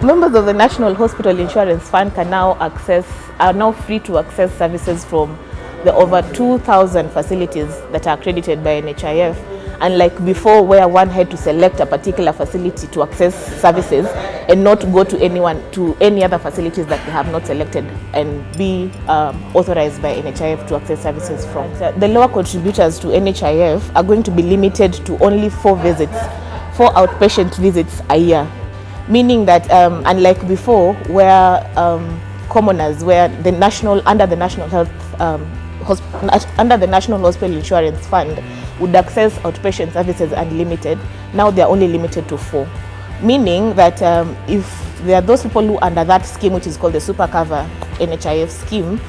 Members of the National Hospital Insurance Fund are now free to access services from the over 2,000 facilities that are accredited by NHIF. Unlike before, where one had to select a particular facility to access services and not go to any other facilities that they have not selected and be authorized by NHIF to access services from. The lower contributors to NHIF are going to be limited to only 4 outpatient visits a year, meaning that unlike before, where commoners, where under the National Hospital Insurance Fund would access outpatient services unlimited, now they are only limited to 4. Meaning that if there are those people who under that scheme, which is called the Super Cover NHIF scheme,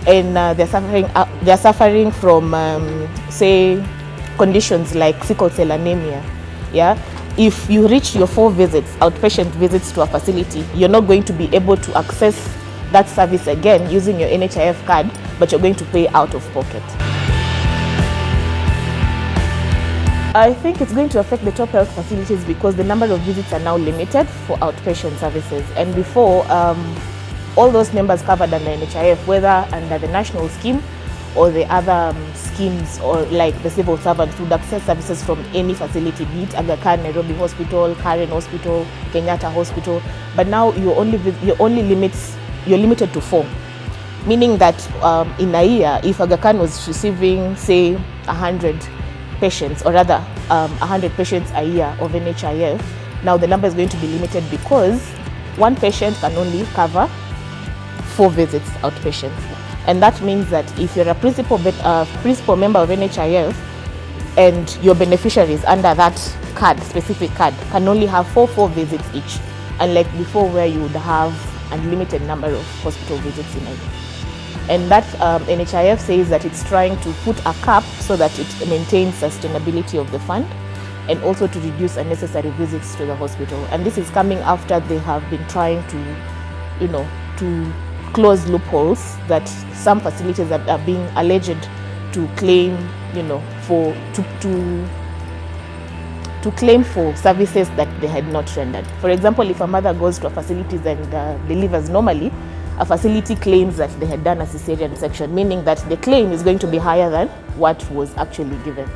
and they're suffering from say conditions like sickle cell anemia, yeah. If you reach your 4 outpatient visits to a facility, you're not going to be able to access that service again using your NHIF card, but you're going to pay out of pocket. I think it's going to affect the top health facilities because the number of visits are now limited for outpatient services. And before, all those members covered under NHIF, whether under the national scheme or the other schemes, or like the civil servants, would access services from any facility, be it Aga Khan, Nairobi Hospital, Karen Hospital, Kenyatta Hospital. But now you're limited to 4, meaning that in a year, if Aga Khan was receiving, say, 100 patients, or rather 100 patients a year of NHIF, now the number is going to be limited because one patient can only cover 4 visits outpatient. And that means that if you're a principal member of NHIF and your beneficiaries under that specific card can only have 4 visits each, unlike before where you would have unlimited number of hospital visits in a year. And that NHIF says that it's trying to put a cap so that it maintains sustainability of the fund and also to reduce unnecessary visits to the hospital. And this is coming after they have been trying to, to close loopholes that some facilities are being alleged to claim, to claim for services that they had not rendered. For example, if a mother goes to a facility and delivers normally, a facility claims that they had done a cesarean section, meaning that the claim is going to be higher than what was actually given.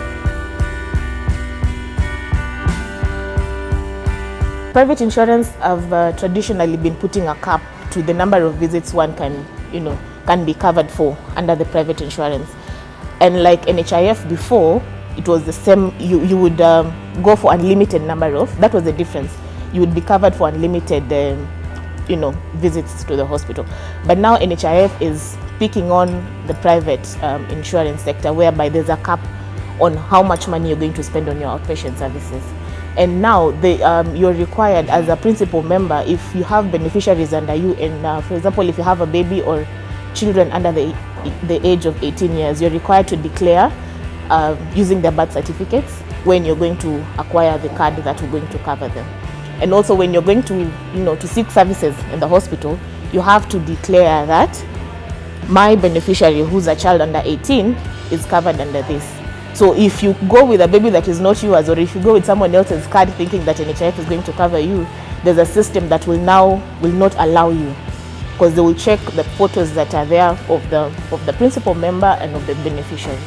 Private insurance have traditionally been putting a cap to the number of visits one can be covered for under the private insurance. And like NHIF before, it was the same. You would go for unlimited number of. That was the difference. You would be covered for unlimited, visits to the hospital. But now NHIF is picking on the private insurance sector, whereby there's a cap on how much money you're going to spend on your outpatient services. And now you're required as a principal member, if you have beneficiaries under you, and for example, if you have a baby or children under the age of 18 years, you're required to declare using their birth certificates when you're going to acquire the card that we're going to cover them. And also when you're going to seek services in the hospital, you have to declare that my beneficiary, who's a child under 18, is covered under this. So if you go with a baby that is not yours, or if you go with someone else's card thinking that NHIF is going to cover you, there's a system that will not allow you, because they will check the photos that are there of the principal member and of the beneficiary.